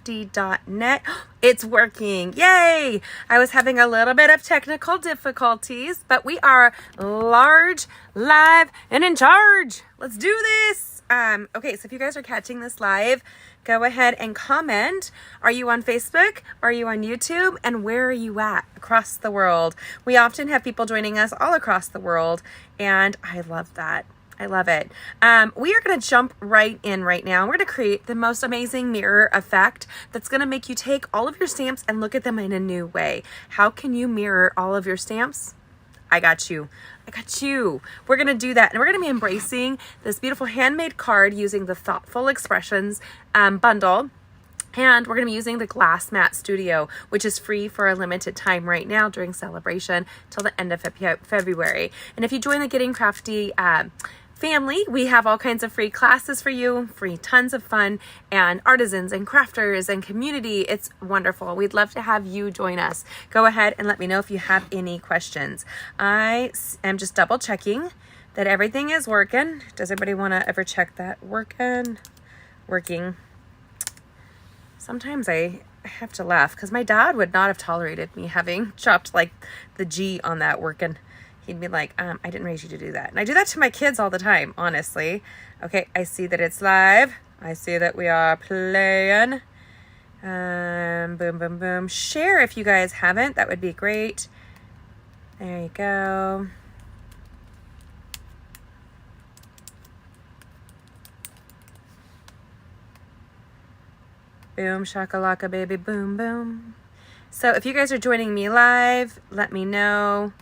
gettingcrafty.net. It's working. Yay! I was having a little bit of technical difficulties, but we are large, live, and in charge. Let's do this. Okay, so if you guys are catching this live, go ahead and comment. Are you on Facebook? Are you on YouTube? And where are you at across the world? We often have people joining us all across the world, and I love that. I love it. We are going to jump right in right now. We're going to create the most amazing mirror effect that's going to make you take all of your stamps and look at them in a new way. How can you mirror all of your stamps? I got you. I got you. We're going to do that. And we're going to be embracing this beautiful handmade card using the Thoughtful Expressions bundle. And we're going to be using the Glass Mat Studio, which is free for a limited time right now during celebration till the end of February. And if you join the Getting Crafty family, we have all kinds of free classes for you, free tons of fun, and artisans and crafters and community. It's wonderful. We'd love to have you join us. Go ahead and let me know if you have any questions. I am just double checking that everything is working. Does everybody want to ever check that? Working. Sometimes I have to laugh because my dad would not have tolerated me having chopped like the G on that working. He'd be like, I didn't raise you to do that. And I do that to my kids all the time, honestly. Okay, I see that it's live. I see that we are playing. Boom, boom, boom. Share if you guys haven't. That would be great. There you go. Boom, shakalaka, baby, boom, boom. So if you guys are joining me live, let me know.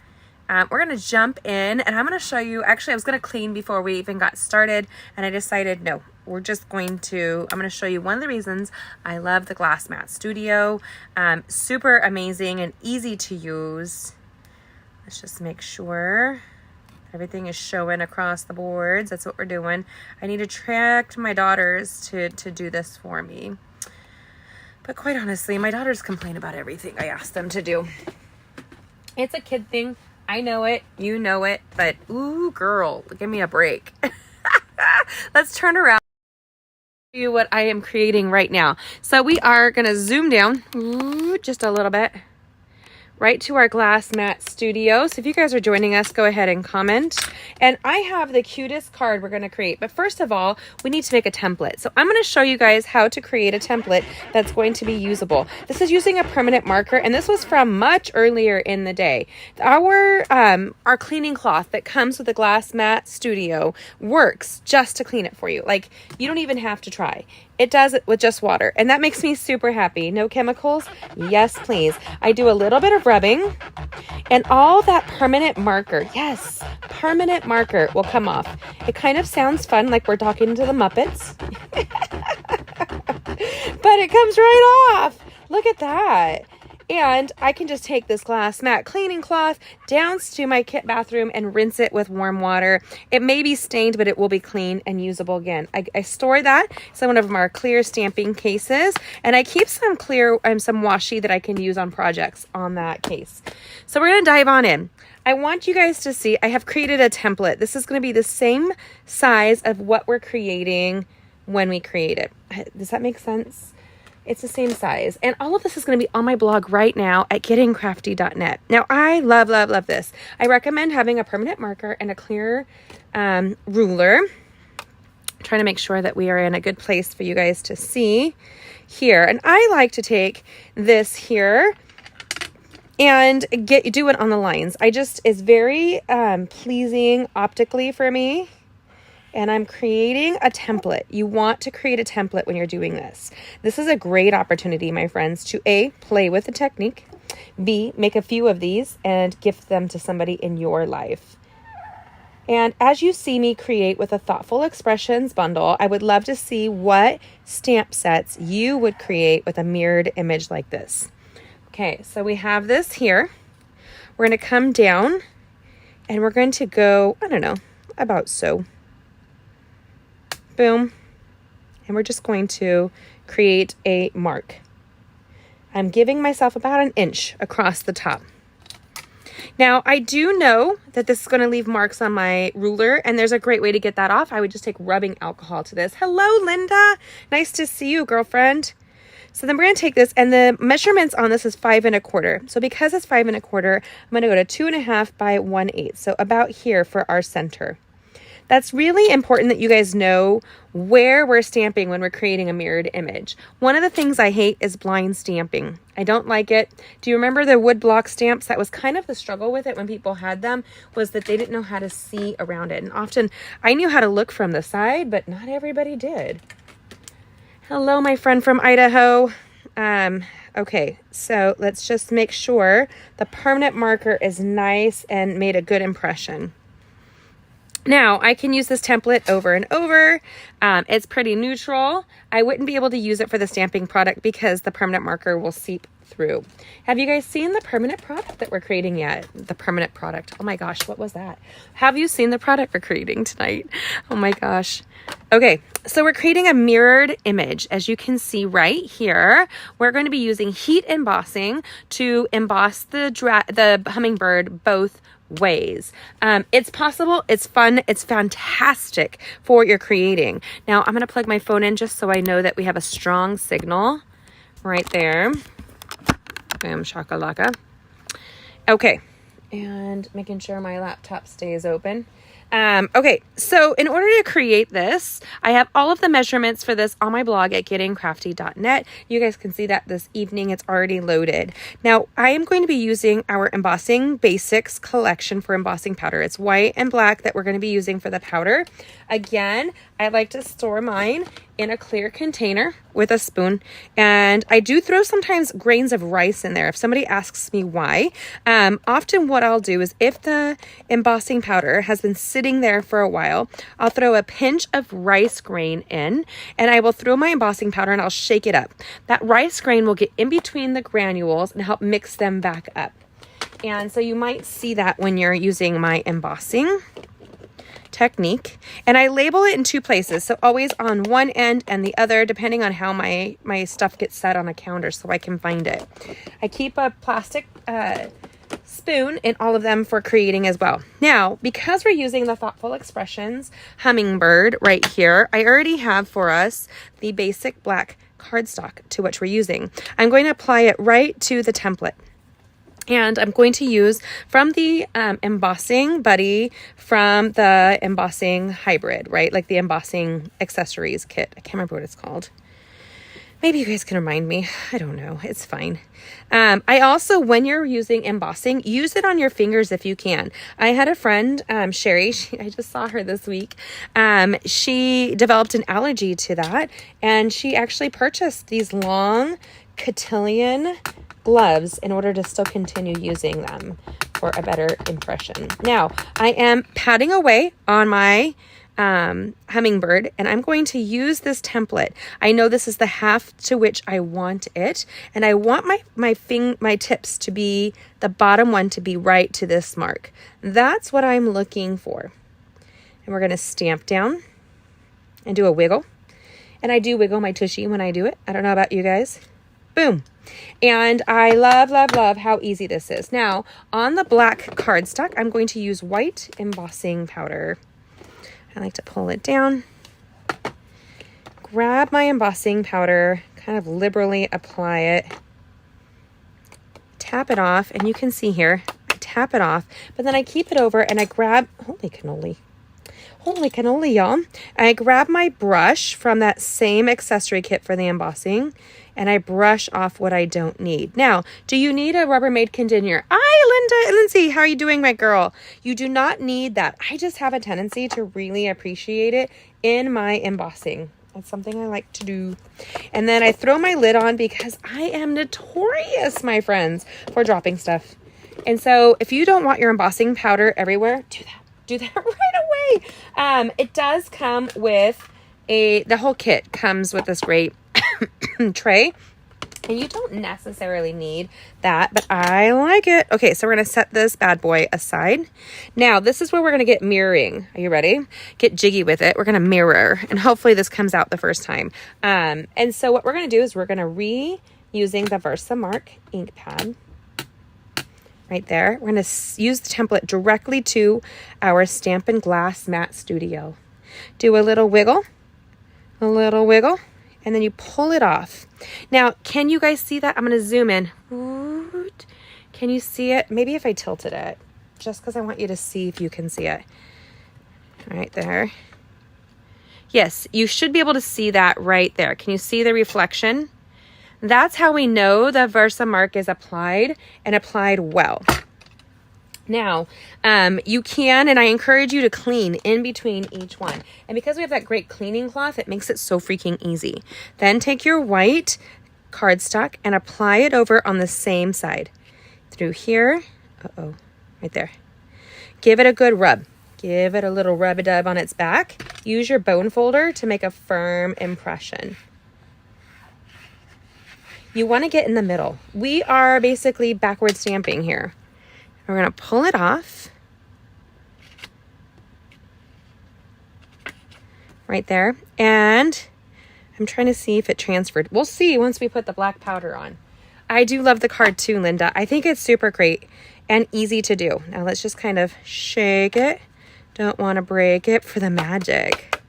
We're going to jump in and I'm going to show you, actually I was going to clean before we even got started and I decided no, I'm going to show you one of the reasons I love the Glass Mat Studio. Super amazing and easy to use. Let's just make sure everything is showing across the boards. That's what we're doing. I need to track my daughters to do this for me. But quite honestly, my daughters complain about everything I ask them to do. It's a kid thing. I know it, you know it, but ooh, girl, give me a break. Let's turn around and show you what I am creating right now. So we are going to zoom down just a little bit right to our Glass Mat Studio. So if you guys are joining us, go ahead and comment. And I have the cutest card we're going to create. But first of all, we need to make a template. So I'm going to show you guys how to create a template that's going to be usable. This is using a permanent marker, and this was from much earlier in the day. Our cleaning cloth that comes with the Glass Mat Studio works just to clean it for you. Like, you don't even have to try. It does it with just water, and that makes me super happy. No chemicals? Yes, please. I do a little bit of rubbing, and all that permanent marker, yes, permanent marker will come off. It kind of sounds fun, like we're talking to the Muppets, but it comes right off. Look at that. And I can just take this Glass Mat cleaning cloth down to my bathroom and rinse it with warm water. It may be stained, but it will be clean and usable again. I store that in some of our clear stamping cases, and I keep some clear some washi that I can use on projects on that case. So we're going to dive on in. I want you guys to see, I have created a template. This is going to be the same size of what we're creating when we create it. Does that make sense? It's the same size. And all of this is going to be on my blog right now at gettingcrafty.net. Now, I love, love, love this. I recommend having a permanent marker and a clear ruler. I'm trying to make sure that we are in a good place for you guys to see here. And I like to take this here and do it on the lines. It's very pleasing optically for me. And I'm creating a template. You want to create a template when you're doing this. This is a great opportunity, my friends, to A, play with the technique, B, make a few of these and gift them to somebody in your life. And as you see me create with a Thoughtful Expressions bundle, I would love to see what stamp sets you would create with a mirrored image like this. Okay, so we have this here. We're going to come down and we're going to go, I don't know, about so. Boom. And we're just going to create a mark. I'm giving myself about an inch across the top. Now, I do know that this is going to leave marks on my ruler, and there's a great way to get that off. I would just take rubbing alcohol to this. Hello, Linda. Nice to see you, girlfriend. So then we're going to take this, and the measurements on this is 5 1/4. So because it's 5 1/4, I'm going to go to 2.5 by 1/8. So about here for our center. That's really important that you guys know where we're stamping when we're creating a mirrored image. One of the things I hate is blind stamping. I don't like it. Do you remember the wood block stamps? That was kind of the struggle with it when people had them, was that they didn't know how to see around it. And often I knew how to look from the side, but not everybody did. Hello, my friend from Idaho. Okay, so let's just make sure the permanent marker is nice and made a good impression. Now, I can use this template over and over. It's pretty neutral. I wouldn't be able to use it for the stamping product because the permanent marker will seep through. Have you guys seen the permanent product that we're creating yet? The permanent product. Oh my gosh, what was that? Have you seen the product we're creating tonight? Oh my gosh. Okay, so we're creating a mirrored image. As you can see right here, we're going to be using heat embossing to emboss the hummingbird both ways. It's possible, it's fun, it's fantastic for your creating. Now I'm going to plug my phone in just so I know that we have a strong signal right there. Boom, shakalaka. Okay, and making sure my laptop stays open. Okay, so in order to create this, I have all of the measurements for this on my blog at gettingcrafty.net. You guys can see that this evening. It's already loaded. Now, I am going to be using our Embossing Basics collection for embossing powder. It's white and black that we're going to be using for the powder. Again, I like to store mine in a clear container with a spoon, and I do throw sometimes grains of rice in there if somebody asks me why. Often what I'll do is if the embossing powder has been sitting there for a while, I'll throw a pinch of rice grain in, and I will throw my embossing powder and I'll shake it up. That rice grain will get in between the granules and help mix them back up. And so you might see that when you're using my embossing technique, and I label it in two places, so always on one end and the other, depending on how my stuff gets set on a counter so I can find it. I keep a plastic spoon in all of them for creating as well. Now, because we're using the Thoughtful Expressions hummingbird right here, I already have for us the basic black cardstock to which we're using. I'm going to apply it right to the template. And I'm going to use from the embossing buddy from the embossing hybrid, right? Like the embossing accessories kit. I can't remember what it's called. Maybe you guys can remind me. I don't know. It's fine. I also, when you're using embossing, use it on your fingers if you can. I had a friend, Sherry, I just saw her this week. She developed an allergy to that, and she actually purchased these long cotillion gloves in order to still continue using them for a better impression. Now, I am patting away on my hummingbird, and I'm going to use this template. I know this is the half to which I want it, and I want my tips to be, the bottom one to be right to this mark. That's what I'm looking for. And we're going to stamp down and do a wiggle. And I do wiggle my tushy when I do it. I don't know about you guys. Boom. And I love, love, love how easy this is. Now, on the black cardstock, I'm going to use white embossing powder. I like to pull it down, grab my embossing powder, kind of liberally apply it, tap it off, and you can see here, I tap it off, but then I keep it over and I grab, holy cannoli, y'all. I grab my brush from that same accessory kit for the embossing, and I brush off what I don't need. Now, do you need a Rubbermaid conditioner? Lindsay, how are you doing, my girl? You do not need that. I just have a tendency to really appreciate it in my embossing. That's something I like to do. And then I throw my lid on because I am notorious, my friends, for dropping stuff. And so if you don't want your embossing powder everywhere, do that right away. It does come with the whole kit comes with this great tray, and you don't necessarily need that, but I like it. Okay, so we're going to set this bad boy aside. Now, this is where we're going to get mirroring. Are you ready? Get jiggy with it. We're going to mirror, and hopefully this comes out the first time. And so what we're going to do is we're going to using the Versamark ink pad right there. We're going to use the template directly to our Stampin' Glass Matte Studio. Do a little wiggle, and then you pull it off. Now, can you guys see that? I'm going to zoom in. Can you see it? Maybe if I tilted it, just because I want you to see if you can see it. Right there. Yes, you should be able to see that right there. Can you see the reflection? That's how we know the Versamark is applied and applied well. Now, you can, and I encourage you to clean in between each one. And because we have that great cleaning cloth, it makes it so freaking easy. Then take your white cardstock and apply it over on the same side. Through here. Right there. Give it a good rub. Give it a little rub-a-dub on its back. Use your bone folder to make a firm impression. You want to get in the middle. We are basically backward stamping here. We're going to pull it off. Right there. And I'm trying to see if it transferred. We'll see once we put the black powder on. I do love the card too, Linda. I think it's super great and easy to do. Now let's just kind of shake it. Don't want to break it for the magic.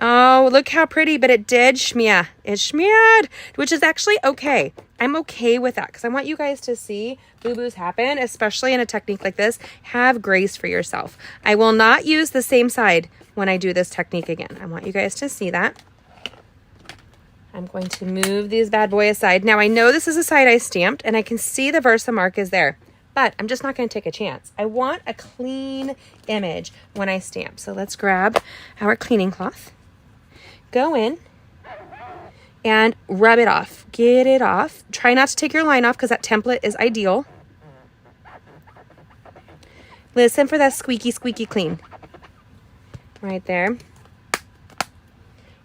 Oh, look how pretty, but it did shmear. It smeared, which is actually okay. I'm okay with that because I want you guys to see boo-boos happen, especially in a technique like this. Have grace for yourself. I will not use the same side when I do this technique again. I want you guys to see that. I'm going to move these bad boy aside. Now I know this is a side I stamped and I can see the Versamark is there, but I'm just not going to take a chance. I want a clean image when I stamp. So let's grab our cleaning cloth, go in and rub it off. Get it off. Try not to take your line off because that template is ideal. Listen for that squeaky, squeaky clean. Right there.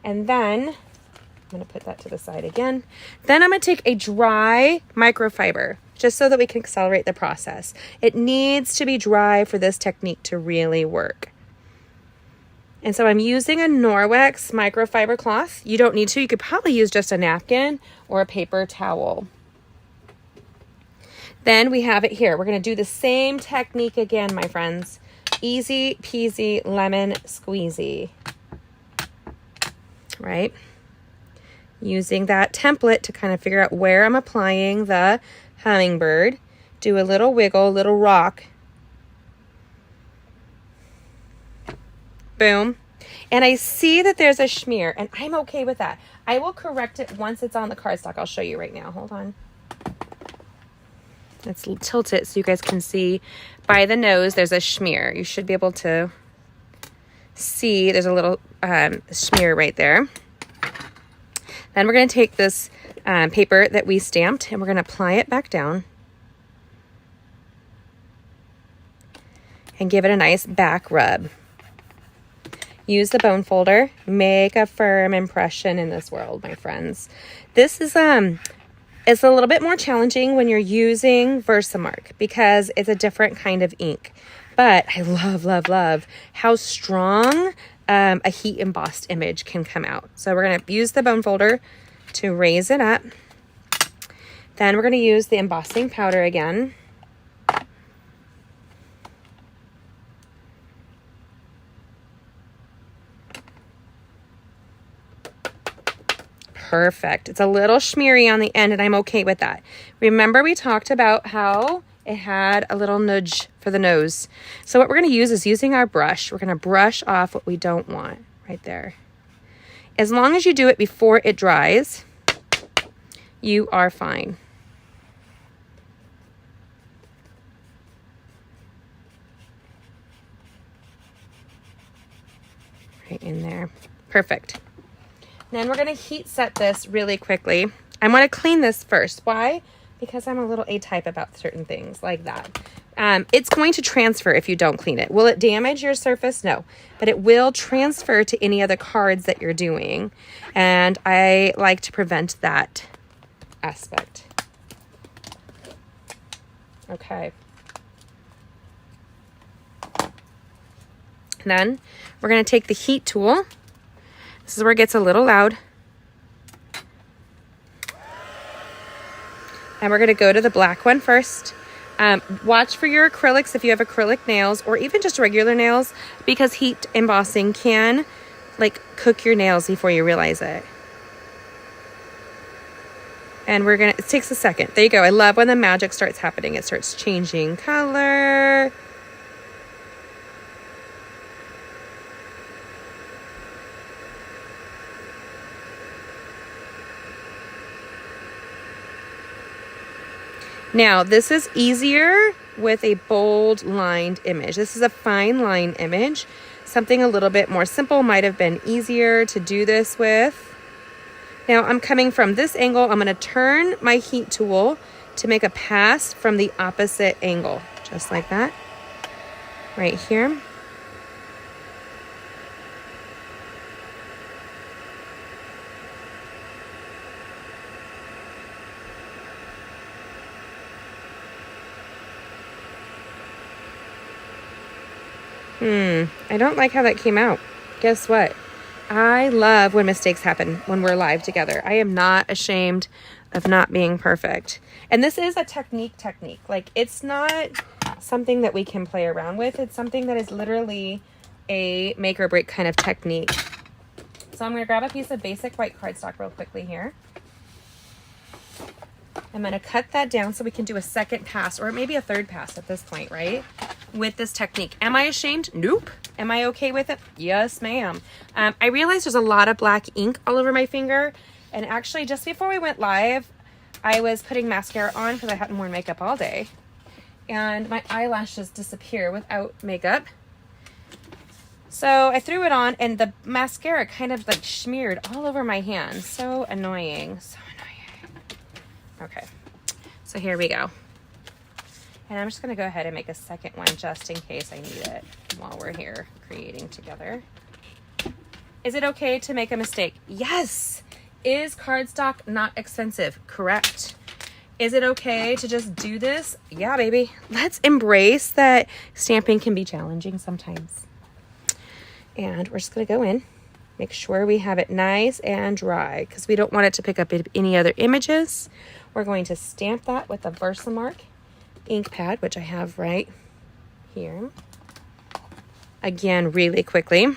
And then I'm going to put that to the side again. Then I'm going to take a dry microfiber just so that we can accelerate the process. It needs to be dry for this technique to really work. And so I'm using a Norwex microfiber cloth. You don't need to. You could probably use just a napkin or a paper towel. Then we have it here. We're going to do the same technique again, my friends. Easy peasy lemon squeezy. Right? Using that template to kind of figure out where I'm applying the hummingbird. Do a little wiggle, little rock. Boom. And I see that there's a smear, and I'm okay with that. I will correct it once it's on the cardstock. I'll show you right now. Hold on. Let's tilt it so you guys can see by the nose there's a smear. You should be able to see there's a little smear right there. Then we're going to take this paper that we stamped and we're going to apply it back down and give it a nice back rub. Use the bone folder. Make a firm impression in this world, my friends. This is it's a little bit more challenging when you're using Versamark because it's a different kind of ink. But I love, love, love how strong a heat embossed image can come out. So we're going to use the bone folder to raise it up. Then we're going to use the embossing powder again. Perfect. It's a little smeary on the end and I'm okay with that. Remember we talked about how it had a little nudge for the nose. So what we're going to use is using our brush. We're going to brush off what we don't want right there. As long as you do it before it dries, you are fine. Right in there. Perfect. Then we're going to heat set this really quickly. I want to clean this first. Why? Because I'm a little A-type about certain things like that. It's going to transfer if you don't clean it. Will it damage your surface? No. But it will transfer to any other cards that you're doing. And I like to prevent that aspect. Okay. Then we're going to take the heat tool. This is where it gets a little loud. And we're going to go to the black one first. Watch for your acrylics if you have acrylic nails or even just regular nails, because heat embossing can like cook your nails before you realize it. And it takes a second. There you go. I love when the magic starts happening. It starts changing color. Now, this is easier with a bold lined image. This is a fine line image. Something a little bit more simple might have been easier to do this with. Now I'm coming from this angle. I'm going to turn my heat tool to make a pass from the opposite angle, just like that, right here. I don't like how that came out. Guess what? I love when mistakes happen when we're live together. I am not ashamed of not being perfect. And this is a technique. Like, it's not something that we can play around with. It's something that is literally a make or break kind of technique. So I'm going to grab a piece of basic white cardstock real quickly here. I'm going to cut that down so we can do a second pass, or maybe a third pass at this point, right? With this technique. Am I ashamed? Nope. Am I okay with it? Yes, ma'am. I realized there's a lot of black ink all over my finger. And actually, just before we went live, I was putting mascara on because I hadn't worn makeup all day. And my eyelashes disappear without makeup. So I threw it on and the mascara kind of like smeared all over my hands. So annoying. So annoying. Okay. So here we go. And I'm just going to go ahead and make a second one just in case I need it while we're here creating together. Is it okay to make a mistake? Yes. Is cardstock not expensive? Correct. Is it okay to just do this? Yeah, baby. Let's embrace that stamping can be challenging sometimes. And we're just going to go in, make sure we have it nice and dry because we don't want it to pick up any other images. We're going to stamp that with a Versamark ink pad, which I have right here. Again, really quickly.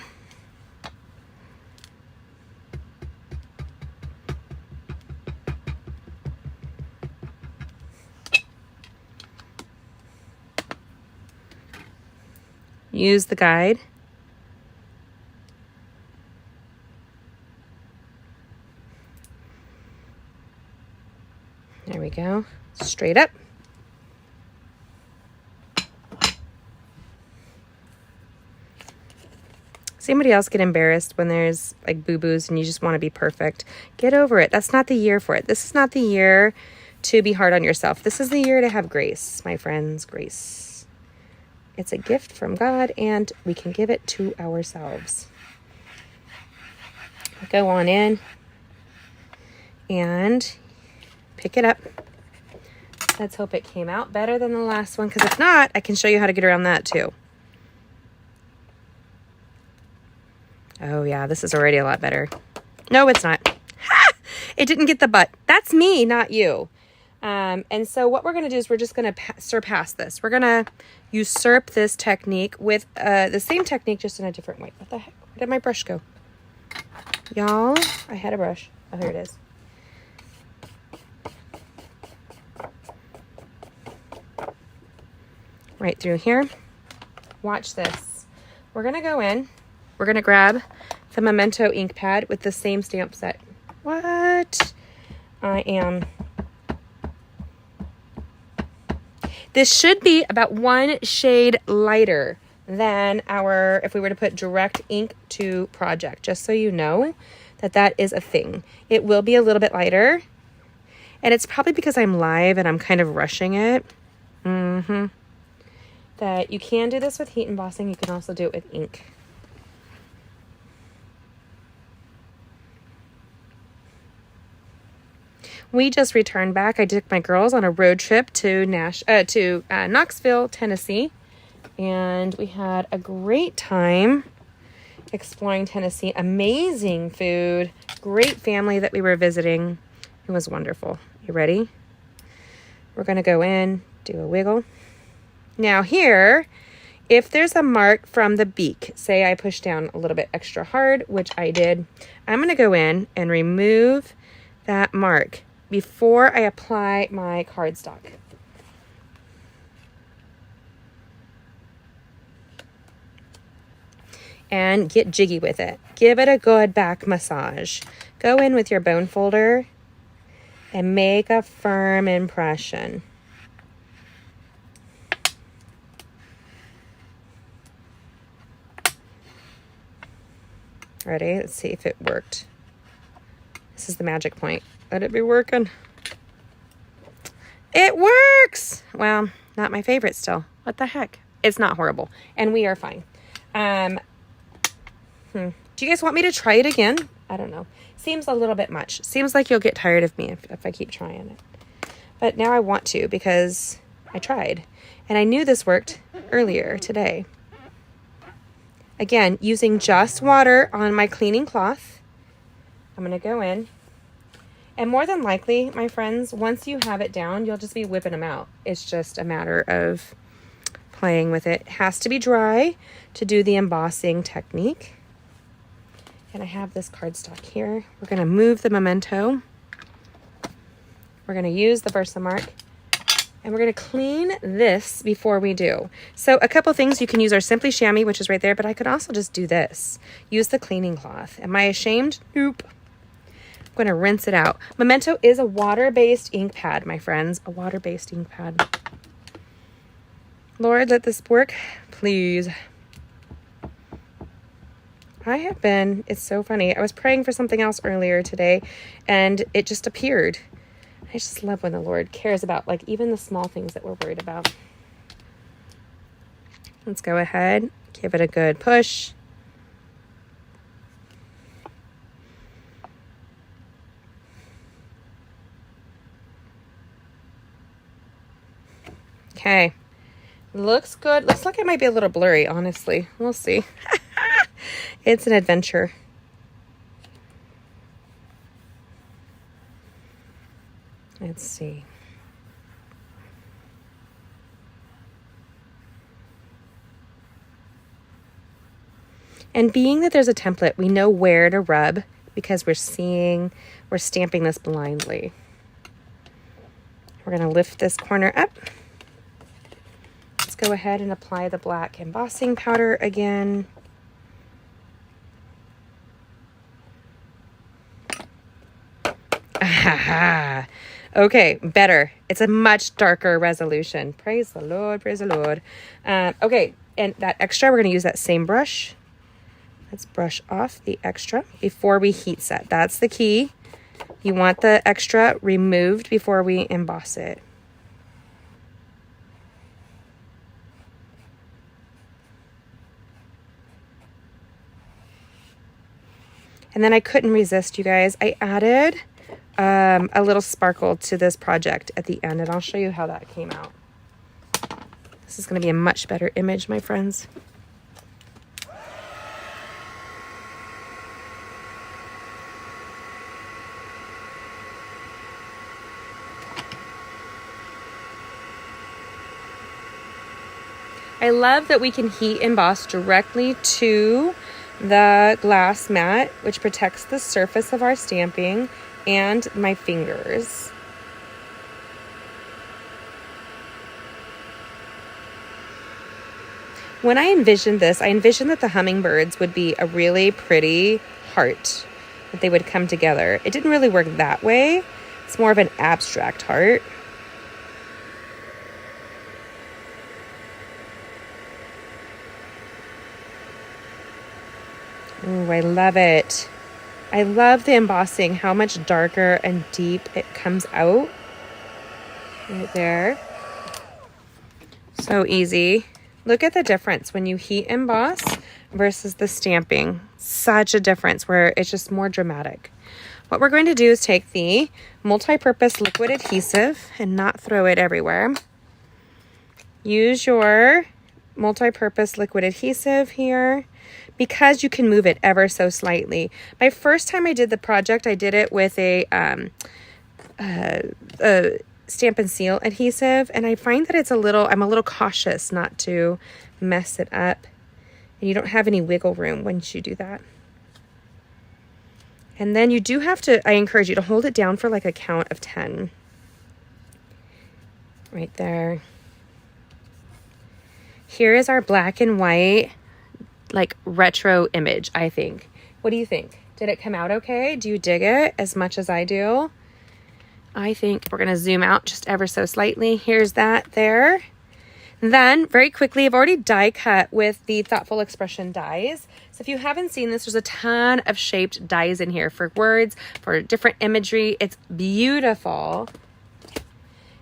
Use the guide. There we go. Straight up. Somebody else get embarrassed when there's like boo-boos and you just want to be perfect. Get over it. That's not the year for it. This is not the year to be hard on yourself. This is the year to have grace, my friends, grace. It's a gift from God and we can give it to ourselves. Go on in and pick it up. Let's hope it came out better than the last one, because if not, I can show you how to get around that too. Oh yeah, this is already a lot better. No, it's not. Ha! It didn't get the butt. That's me, not you. And so what we're going to do is we're just going to surpass this. We're going to usurp this technique with the same technique, just in a different way. What the heck? Where did my brush go? Y'all, I had a brush. Oh, here it is. Right through here. Watch this. We're going to go in. We're going to grab the Memento ink pad with the same stamp set. What? I am. This should be about one shade lighter than if we were to put direct ink to project, just so you know that is a thing. It will be a little bit lighter, and it's probably because I'm live and I'm kind of rushing it. That you can do this with heat embossing. You can also do it with ink. We just returned back. I took my girls on a road trip to Knoxville, Tennessee, and we had a great time exploring Tennessee. Amazing food, great family that we were visiting. It was wonderful. You ready? We're going to go in, do a wiggle. Now here, if there's a mark from the beak, say I push down a little bit extra hard, which I did, I'm going to go in and remove that mark. before I apply my cardstock. And get jiggy with it. Give it a good back massage. Go in with your bone folder and make a firm impression. Ready? Let's see if it worked. This is the magic point. Let it be working. It works! Well, not my favorite still. What the heck? It's not horrible. And we are fine. Do you guys want me to try it again? I don't know. Seems a little bit much. Seems like you'll get tired of me if I keep trying it. But now I want to because I tried. And I knew this worked earlier today. Again, using just water on my cleaning cloth. I'm going to go in. And more than likely, my friends, once you have it down, you'll just be whipping them out. It's just a matter of playing with it. It has to be dry to do the embossing technique. And I have this cardstock here. We're going to move the Memento. We're going to use the Versamark. And we're going to clean this before we do. So a couple things. You can use our Simply Chamois, which is right there. But I could also just do this. Use the cleaning cloth. Am I ashamed? Nope. I'm going to rinse it out. Memento is a water-based ink pad, my friends. A water-based ink pad. Lord, let this work, please. It's so funny. I was praying for something else earlier today and it just appeared. I just love when the Lord cares about like even the small things that we're worried about. Let's go ahead, give it a good push. Okay. Looks good. Looks like it might be a little blurry, honestly. We'll see. It's an adventure. Let's see. And being that there's a template, we know where to rub because we're stamping this blindly. We're going to lift this corner up. Let's go ahead and apply the black embossing powder again. Okay, better. It's a much darker resolution. Praise the Lord, praise the Lord. Okay, and that extra, we're going to use that same brush. Let's brush off the extra before we heat set. That's the key. You want the extra removed before we emboss it. And then I couldn't resist, you guys. I added a little sparkle to this project at the end, and I'll show you how that came out. This is going to be a much better image, my friends. I love that we can heat emboss directly to the glass mat, which protects the surface of our stamping and my fingers. When I envisioned this, I envisioned that the hummingbirds would be a really pretty heart, that they would come together. It didn't really work that way. It's more of an abstract heart. Ooh, I love it. I love the embossing, how much darker and deep it comes out. Right there. So easy. Look at the difference when you heat emboss versus the stamping. Such a difference where it's just more dramatic. What we're going to do is take the multi-purpose liquid adhesive and not throw it everywhere. Use your multi-purpose liquid adhesive here because you can move it ever so slightly. My first time I did the project, I did it with a Stamp and Seal adhesive, and I find that I'm a little cautious not to mess it up, and you don't have any wiggle room once you do that. And then you do have to, I encourage you to hold it down for like a count of 10. Right there. Here is our black and white, like retro image, I think. What do you think? Did it come out okay? Do you dig it as much as I do? I think we're gonna zoom out just ever so slightly. Here's that there. Then very quickly, I've already die cut with the Thoughtful Expression dies. So if you haven't seen this, there's a ton of shaped dies in here for words, for different imagery. It's beautiful.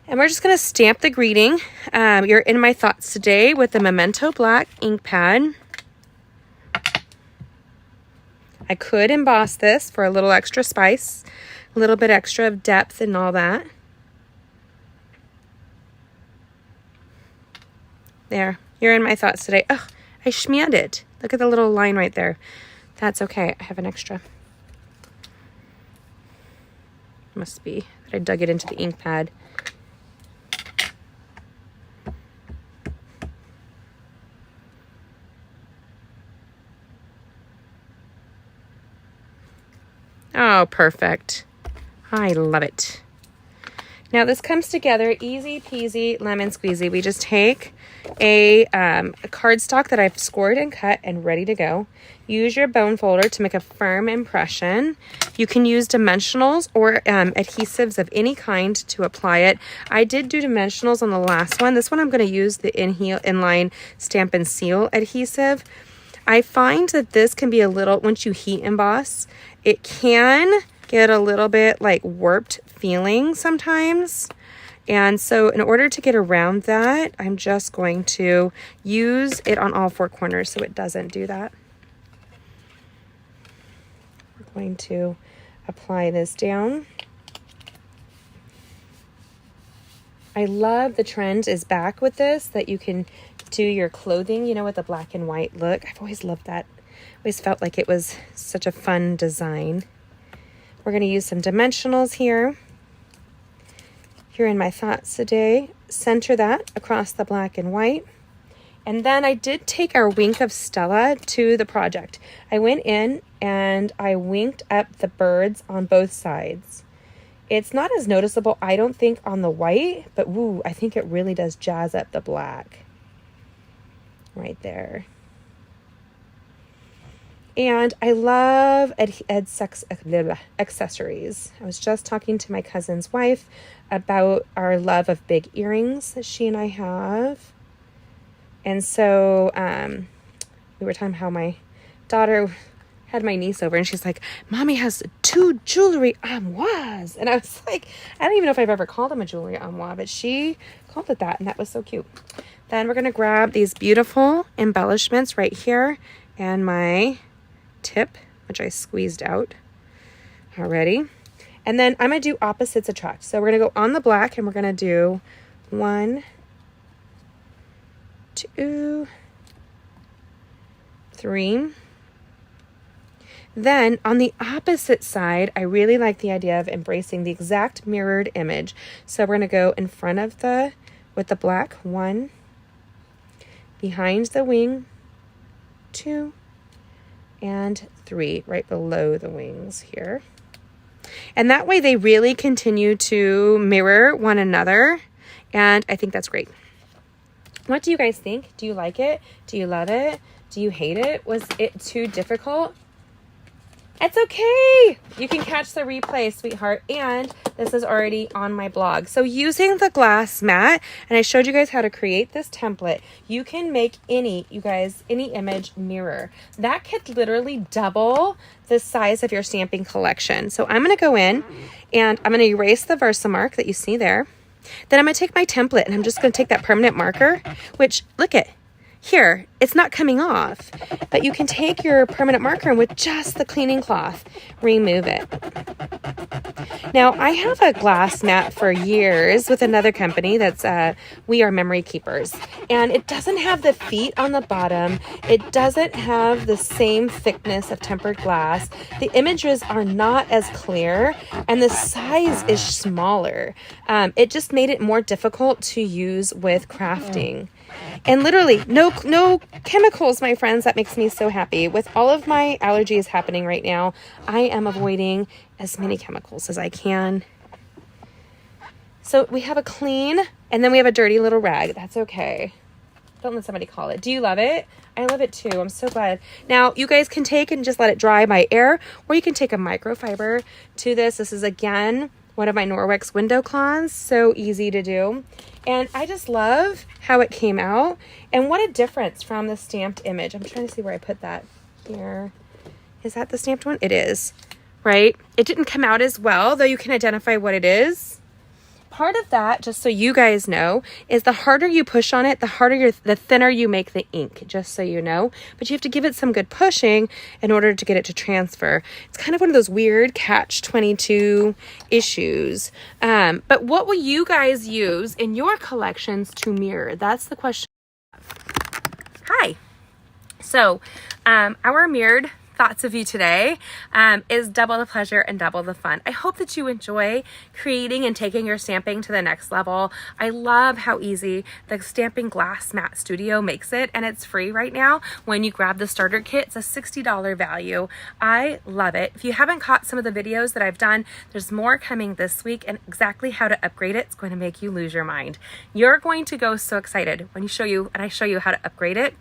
And we're just gonna stamp the greeting. You're in my thoughts today with the Memento Black ink pad. I could emboss this for a little extra spice, a little bit extra of depth and all that. There, you're in my thoughts today. Oh, I schmeared it. Look at the little line right there. That's okay, I have an extra. Must be that I dug it into the ink pad. Oh, perfect. I love it. Now this comes together easy peasy lemon squeezy. We just take a cardstock that I've scored and cut and ready to go. Use your bone folder to make a firm impression. You can use dimensionals or adhesives of any kind to apply it. I did do dimensionals on the last one. This one I'm going to use the Inline Stamp and Seal adhesive. I find that this can be a little, once you heat emboss, it can get a little bit like warped feeling sometimes. And so in order to get around that, I'm just going to use it on all four corners so it doesn't do that. We're going to apply this down. I love the trend is back with this, that you can do your clothing, you know, with a black and white look. I've always loved that. Always felt like it was such a fun design. We're going to use some dimensionals here. You're in my thoughts today. Center that across the black and white. And then I did take our wink of Stella to the project. I went in and I winked up the birds on both sides. It's not as noticeable, I don't think, on the white, but woo, I think it really does jazz up the black. Right there. And I love accessories. I was just talking to my cousin's wife about our love of big earrings that she and I have. And so we were talking how my daughter had my niece over and she's like, Mommy has 2 jewelry armoires. And I was like, I don't even know if I've ever called them a jewelry armoire, but she called it that, and that was so cute. Then we're going to grab these beautiful embellishments right here and my tip, which I squeezed out already. And then I'm going to do opposites attract. So we're going to go on the black and we're going to do 1, 2, 3. Then on the opposite side, I really like the idea of embracing the exact mirrored image. So we're going to go in front of with the black, 1, behind the wing, 2, and 3, right below the wings here. And that way they really continue to mirror one another. And I think that's great. What do you guys think? Do you like it? Do you love it? Do you hate it? Was it too difficult? It's okay. You can catch the replay, sweetheart. And this is already on my blog. So using the glass mat, and I showed you guys how to create this template, you can make any image mirror. That could literally double the size of your stamping collection. So I'm going to go in and I'm going to erase the Versamark that you see there. Then I'm going to take my template and I'm just going to take that permanent marker, which, look at here, it's not coming off, but you can take your permanent marker and with just the cleaning cloth, remove it. Now, I have a glass mat for years with another company that's We Are Memory Keepers, and it doesn't have the feet on the bottom. It doesn't have the same thickness of tempered glass. The images are not as clear, and the size is smaller. It just made it more difficult to use with crafting. And literally, no chemicals, my friends, that makes me so happy. With all of my allergies happening right now, I am avoiding as many chemicals as I can. So we have a clean, and then we have a dirty little rag. That's okay. Don't let somebody call it. Do you love it? I love it too. I'm so glad. Now, you guys can take and just let it dry by air, or you can take a microfiber to this. This is, again, one of my Norwex window cloths. So easy to do. And I just love how it came out. And what a difference from the stamped image. I'm trying to see where I put that here. Is that the stamped one? It is, right? It didn't come out as well, though you can identify what it is. Part of that, just so you guys know, is the harder you push on it, the thinner you make the ink, just so you know. But you have to give it some good pushing in order to get it to transfer. It's kind of one of those weird catch-22 issues. But what will you guys use in your collections to mirror? That's the question. Hi. So, our mirrored thoughts of you today is double the pleasure and double the fun. I hope that you enjoy creating and taking your stamping to the next level. I love how easy the Stampin' Glass Mat Studio makes it, and it's free right now. When you grab the starter kit, it's a $60 value. I love it. If you haven't caught some of the videos that I've done, there's more coming this week, and exactly how to upgrade it is going to make you lose your mind. You're going to go so excited when I show you how to upgrade it.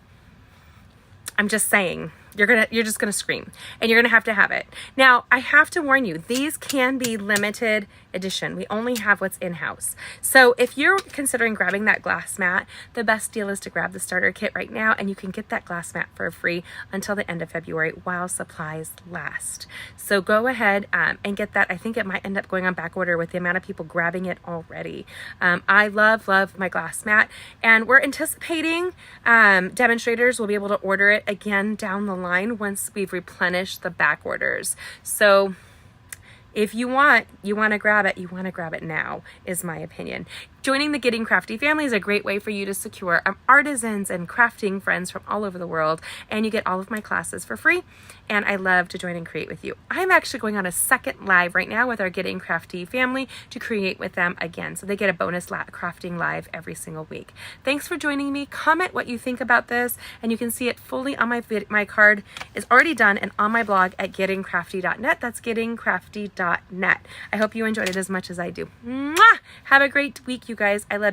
I'm just saying. You're just gonna scream, and you're gonna have it. Now, I have to warn you, these can be limited edition. We only have what's in-house. So if you're considering grabbing that glass mat, the best deal is to grab the starter kit right now, and you can get that glass mat for free until the end of February while supplies last. So go ahead and get that. I think it might end up going on back order with the amount of people grabbing it already. I love my glass mat, and we're anticipating demonstrators will be able to order it again down the line once we've replenished the back orders. So if you want to grab it now, is my opinion. Joining the Getting Crafty family is a great way for you to secure artisans and crafting friends from all over the world, and you get all of my classes for free, and I love to join and create with you. I'm actually going on a second live right now with our Getting Crafty family to create with them again, so they get a bonus crafting live every single week. Thanks for joining me. Comment what you think about this, and you can see it fully on my card is already done and on my blog at gettingcrafty.net. That's gettingcrafty.net. I hope you enjoyed it as much as I do. Mwah! Have a great week, you guys. I love you.